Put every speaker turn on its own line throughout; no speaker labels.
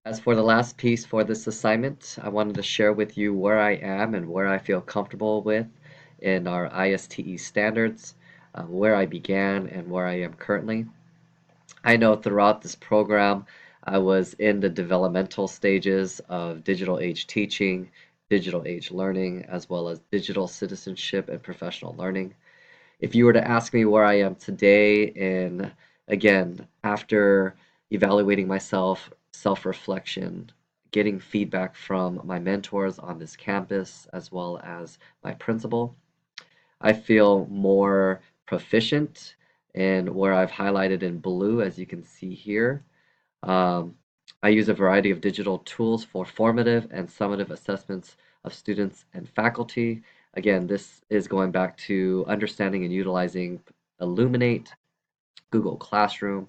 As for the last piece for this assignment, I wanted to share with you where I am and where I feel comfortable with in our ISTE standards, where I began and where I am currently. I know throughout this program, I was in the developmental stages of digital age teaching, digital age learning, as well as digital citizenship and professional learning. If you were to ask me where I am today, and again, after evaluating myself, self-reflection, getting feedback from my mentors on this campus, as well as my principal, I feel more proficient in where I've highlighted in blue, as you can see here. Um, I use a variety of digital tools for formative and summative assessments of students and faculty. Again, this is going back to understanding and utilizing Illuminate, Google Classroom,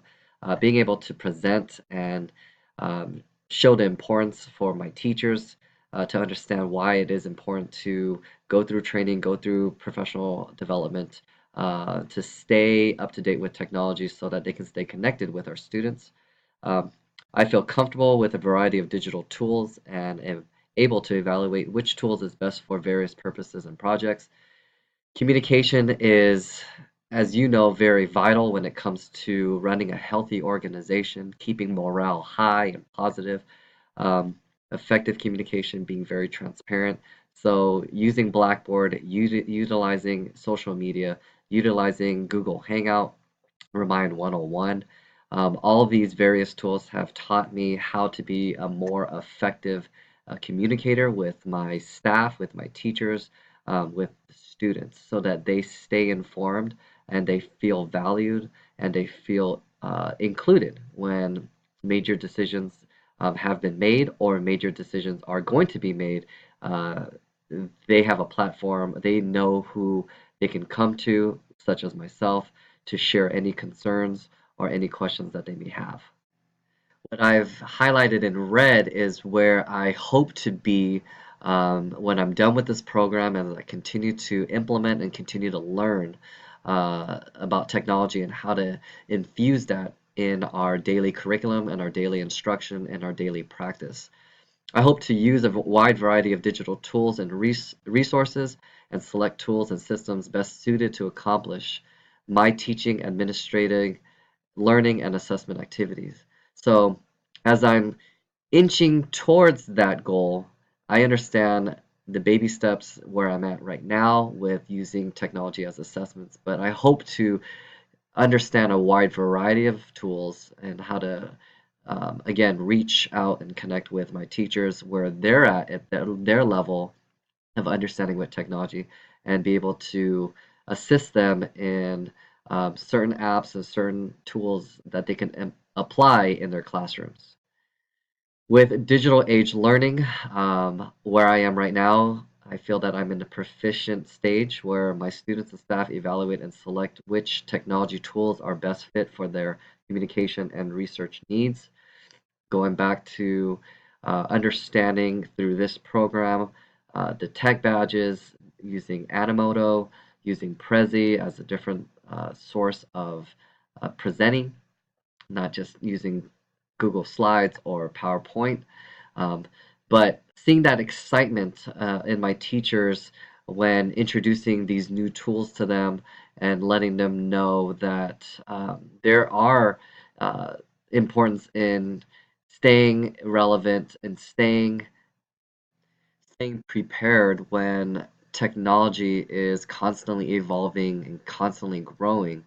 being able to present and um, show the importance for my teachers to understand why it is important to go through training, go through professional development, to stay up to date with technology so that they can stay connected with our students. Um, I feel comfortable with a variety of digital tools and am able to evaluate which tools is best for various purposes and projects. Communication is, as you know, very vital when it comes to running a healthy organization, keeping morale high and positive, um, effective communication, being very transparent. So, using Blackboard, utilizing social media, utilizing Google Hangout, Remind 101. All of these various tools have taught me how to be a more effective communicator with my staff, with my teachers, with the students, so that they stay informed and they feel valued and they feel included when major decisions have been made or major decisions are going to be made. Uh, they have a platform, they know who they can come to, such as myself, to share any concerns or any questions that they may have. What I've highlighted in red is where I hope to be when I'm done with this program and I continue to implement and continue to learn about technology and how to infuse that in our daily curriculum and our daily instruction and our daily practice. I hope to use a wide variety of digital tools and resources and select tools and systems best suited to accomplish my teaching, administrating, learning, and assessment activities. So, as I'm inching towards that goal, I understand the baby steps where I'm at right now with using technology as assessments, but I hope to understand a wide variety of tools and how to again reach out and connect with my teachers where they're at their level of understanding with technology and be able to assist them in certain apps and certain tools that they can apply in their classrooms. With digital age learning, where I am right now, I feel that I'm in the proficient stage where my students and staff evaluate and select which technology tools are best fit for their communication and research needs. Going back to understanding through this program the tech badges, using Animoto, using Prezi as a different source of presenting, not just using Google Slides or PowerPoint. Um, but seeing that excitement in my teachers when introducing these new tools to them and letting them know that there are importance in staying relevant and staying prepared when technology is constantly evolving and constantly growing,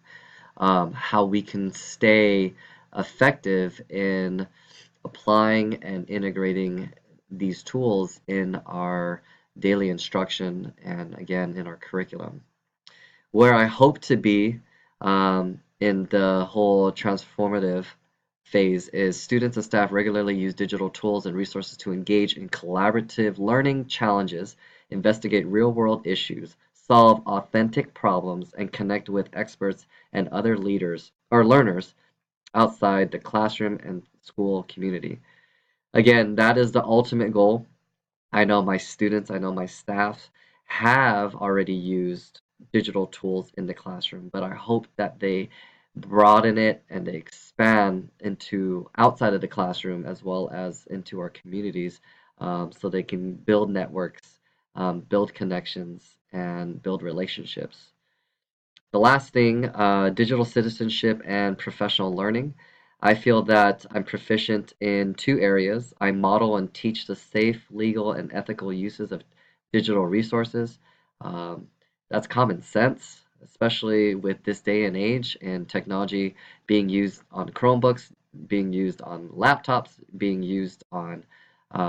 how we can stay effective in applying and integrating these tools in our daily instruction and again in our curriculum. Where I hope to be in the whole transformative phase is students and staff regularly use digital tools and resources to engage in collaborative learning challenges, investigate real-world issues, solve authentic problems, and connect with experts and other leaders or learners outside the classroom and school community. Again, that is the ultimate goal. I know my students, I know my staff have already used digital tools in the classroom, but I hope that they broaden it and expand into outside of the classroom as well as into our communities, so they can build networks, build connections, and build relationships. The last thing, digital citizenship and professional learning. I feel that I'm proficient in two areas. I model and teach the safe, legal, and ethical uses of digital resources. Um, that's common sense, especially with this day and age and technology being used on Chromebooks, being used on laptops, being used on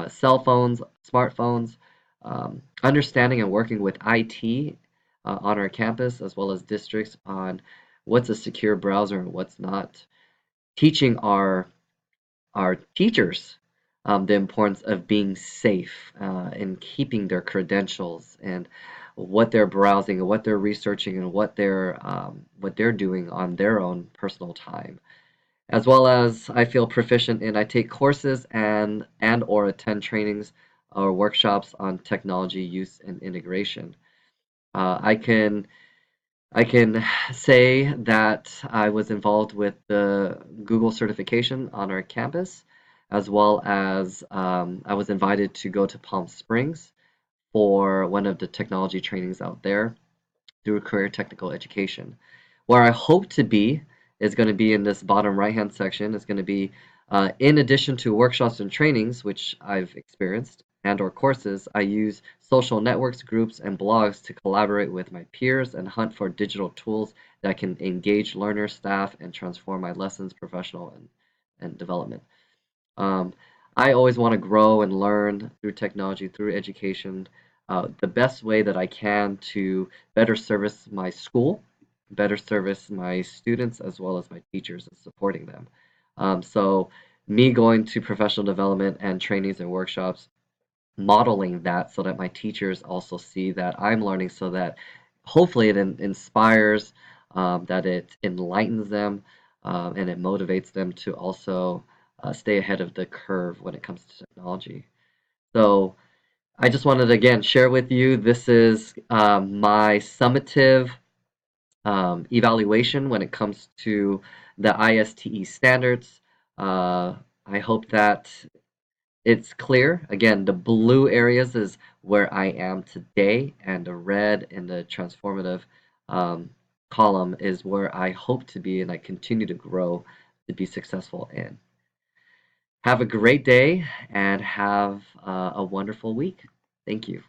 cell phones, smartphones. Understanding and working with IT on our campus as well as districts on what's a secure browser and what's not. Teaching our teachers the importance of being safe and keeping their credentials and what they're browsing and what they're researching and what they're doing on their own personal time. As well as I feel proficient in I take courses and or attend trainings or workshops on technology use and integration. I can say that I was involved with the Google certification on our campus, as well as I was invited to go to Palm Springs for one of the technology trainings out there through career technical education. Where I hope to be is going to be in this bottom right hand section. Is going to be in addition to workshops and trainings, which I've experienced, and or courses, I use social networks, groups, and blogs to collaborate with my peers and hunt for digital tools that can engage learners, staff, and transform my lessons, professional and development. Um, I always want to grow and learn through technology, through education, the best way that I can to better service my school, better service my students, as well as my teachers and supporting them. So, me going to professional development and trainings and workshops, modeling that so that my teachers also see that I'm learning so that hopefully it inspires, that it enlightens them, and it motivates them to also stay ahead of the curve when it comes to technology. So I just wanted to again share with you this is my summative evaluation when it comes to the ISTE standards. Uh, I hope that it's clear. Again, the blue areas is where I am today, and the red in the transformative um, column is where I hope to be and I continue to grow to be successful in. Have a great day and have a wonderful week. Thank you.